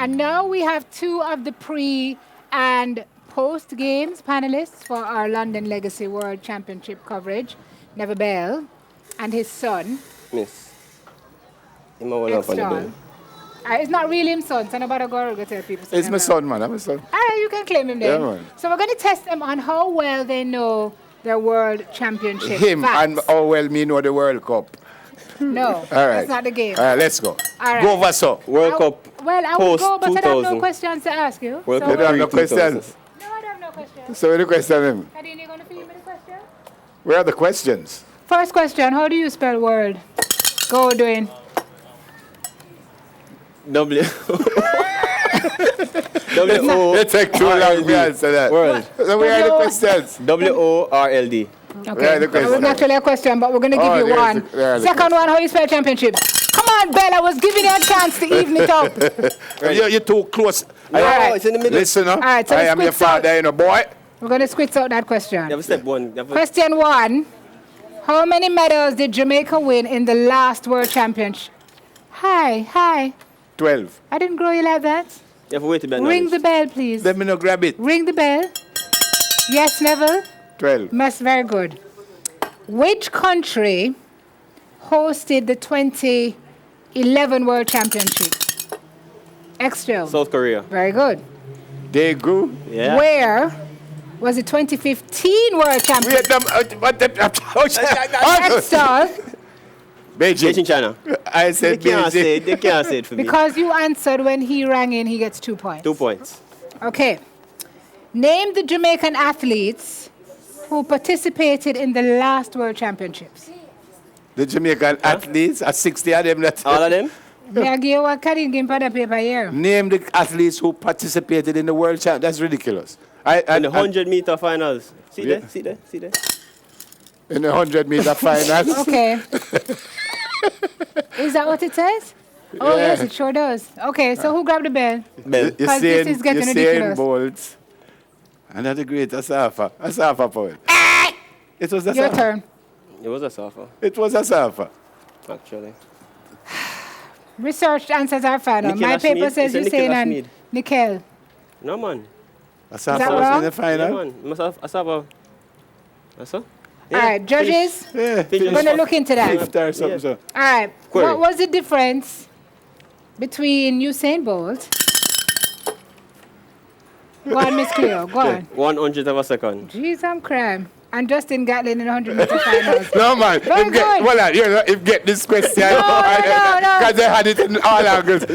And now we have two of the pre and post games panelists for our London Legacy World Championship coverage. Never Bell and his son. Miss. Him a one up on the bell. It's not really his son, so nobody go tell people. It's my son, man. I'm my son. All right, you can claim him then. Yeah, man. So we're going to test them on how well they know their World Championship Him facts. and how well me know the World Cup. No, All right. that's not the game. All right, let's go. All right. Go over so. World Cup. Well, I will post go, but I have no 2000. questions to ask you. World so You don't have no Pre- 2000. questions. No, I don't have no questions. So the question him. Nadine, you going to feed me the question? Where are the questions? First question, how do you spell word? Go, Dwayne. W. W-O. It take too long to answer that. World. So where are the questions? W-O-R-L-D. Okay. Where are the That wasn't questions? actually a question, but we're going to give Oh, you there's one. there are the Second one, how you spell championships? Come on, Bella, I was giving you a chance to even it up. You're too close. No, right. it's in the middle. Listen, All right, so I let's am your quick start. father, you know, boy. We're going to squeeze out that You question. have a step one. You have a- Question one, how many medals did Jamaica win in the last World Championship? Hi. 12. I didn't grow you like that. You have to wait to be Ring the bell, please. Let me know, grab it. Ring the bell. Yes, Neville? 12. That's very good. Which country hosted the 2011 World Championship? Extra. South Korea. Very good. They go. Yeah. Where was the 2015 World Championship? Wait, what the? Extra. Beijing, Beijing. China. I said Beijing. They can't say it for me. Because you answered when he rang in, he gets 2 points. 2 points. Okay. Name the Jamaican athletes who participated in the last World Championships. The Jamaican athletes, 60 of them. That All of them? May I give you what Karin give for the paper here? Name the athletes who participated in the World Champ. That's ridiculous. In the 100-meter finals. See Yeah. there? In the 100-meter finals. Okay. Is that what it says? Oh, Yeah. yes, it sure does. Okay, so who grabbed the bell? Bell. You're Because this is getting ridiculous. Bolt. And that's a great Asafa poet. It was Your Asafa. turn. It was a softball, It was Asafa. actually. Researched answers are final. Nikhil My paper Ashmead. says It's a Hussein Nikhil and Ashmead. Nikhil. No, man. Asafa that was wrong? in the Yeah, final. man. Must have Asaba. That's all? All right, judges, Yeah, Finish. we're going to look into that. fifth or something. Yeah. So. All right, Query. what was the difference between Usain Bolt? Go on, Miss Cleo, go on. 100th of a second. Jeez, I'm crying. And Justin Gatlin in 100-meter finals. No, man. Very If get, good. well, you know, if get this question. No. Because they had it in all angles.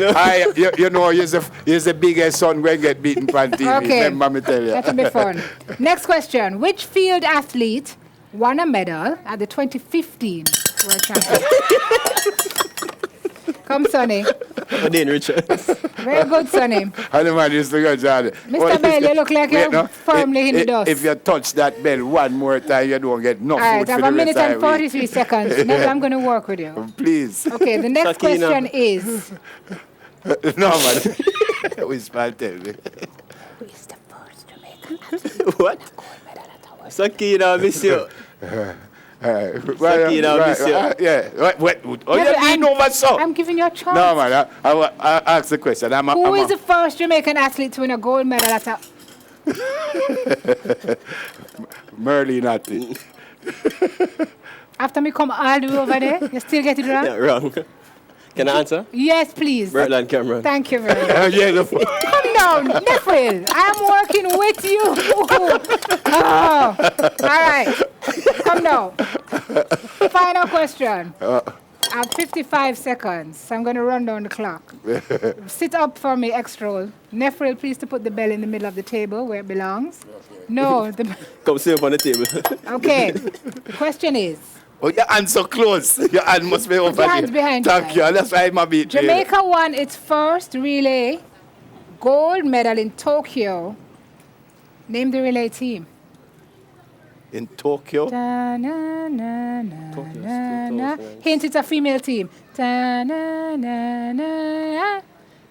You know, he's the biggest son when get beaten on TV. Okay. Remember me tell you. That'll be fun. Next question. Which field athlete won a medal at the 2015 World Championship? Come, Sonny. Dean Richards. Very good, Sonny. And the man used to go, Charlie. Mr. Bell, you look like you're firmly in the dust. If you touch that bell one more time, you don't get no All right, food I for have the a minute rest and of the week. 43 seconds. Never, I'm going to work with you. Please. Okay, the next Sakina. question is, No, man. Whisper, tell me. who is the first Jamaican What? Sakina, miss you. Sakina, miss you. Yeah. What? Oh, Yeah, you but lean over so. I'm giving you a chance. No, man. I ask the question. Who is the first Jamaican athlete to win a gold medal at a... Merlin Natty. After me come all the way over there, you still get it wrong? Yeah, wrong. Can I answer? Yes, please. Bertland Cameron. Thank you very much. Yeah, Come down, Nefril. I'm working with you. Oh, all right. Come down. Final question. I have 55 seconds. So I'm going to run down the clock. Sit up for me, extra. Nefril, please to put the bell in the middle of the table where it belongs. No. Come sit up on the table. Okay. The question is, Oh, your hands so close. Your hand must be over Your hand's there. behind Thank you. you. That's why I'm a bit Jamaica won its first relay gold medal in Tokyo. Name the relay team. in Tokyo. Da, na, na, na, Tokyo's na, na. 2000. Hint, it's a female team. Da, na, na, na,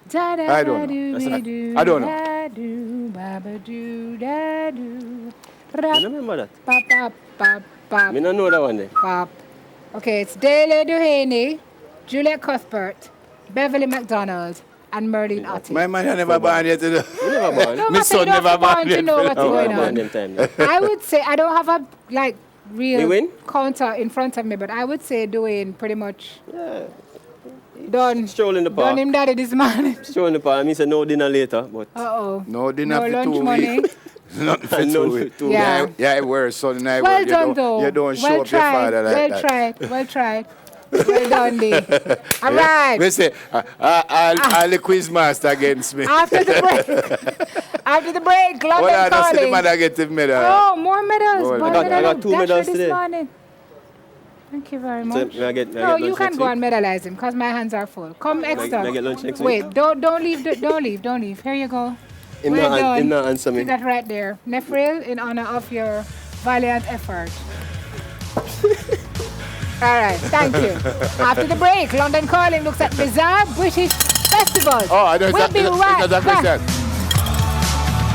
da, da, I don't know. do, That's be, not- do, I don't know. da, do, ba, ba, do, da, do. I Rap, don't remember that. pop, pop, pop, pop, I don't know that one there. pop. Okay, it's Dele Duhaney, Juliet Cuthbert, Beverly McDonald, and Merlin Otti. My man never born yet. You never born. No, My matter, son you don't never have to born born yet. to know what's Oh, going born on. them time. I would say I don't have a You real win? counter in front of me, but I would say Dwayne pretty much done. Stroll in the Done park. him daddy this morning. Stroll in the park. I mean, say no dinner later, but Uh-oh. No dinner No for lunch 2 money. weeks. Nothing for And 2 none weeks. for two. Yeah. Yeah, worse, son. And I Well work. done, though. You don't show well up your tried. father like well that. tried. Well tried. Well done, Lee. All right. We say, I'll the quiz master against me. After the break. After the break, Hold London on, I see the calling. man get the medal. Oh, more medals. Oh, More I got 2 Dasher medals this today. morning. Thank you very So, much. may I get No, you lunch can next go week? and medalize him because my hands are full. Come extra. may I get lunch next week? Wait, don't leave. Don't leave. Here you go. Him Well not done. answer me. See that right there. Nefril, in honor of your valiant effort. All right, thank you. After the break, London Calling looks at bizarre British festivals. Oh, I know We'll be right that's a back. question.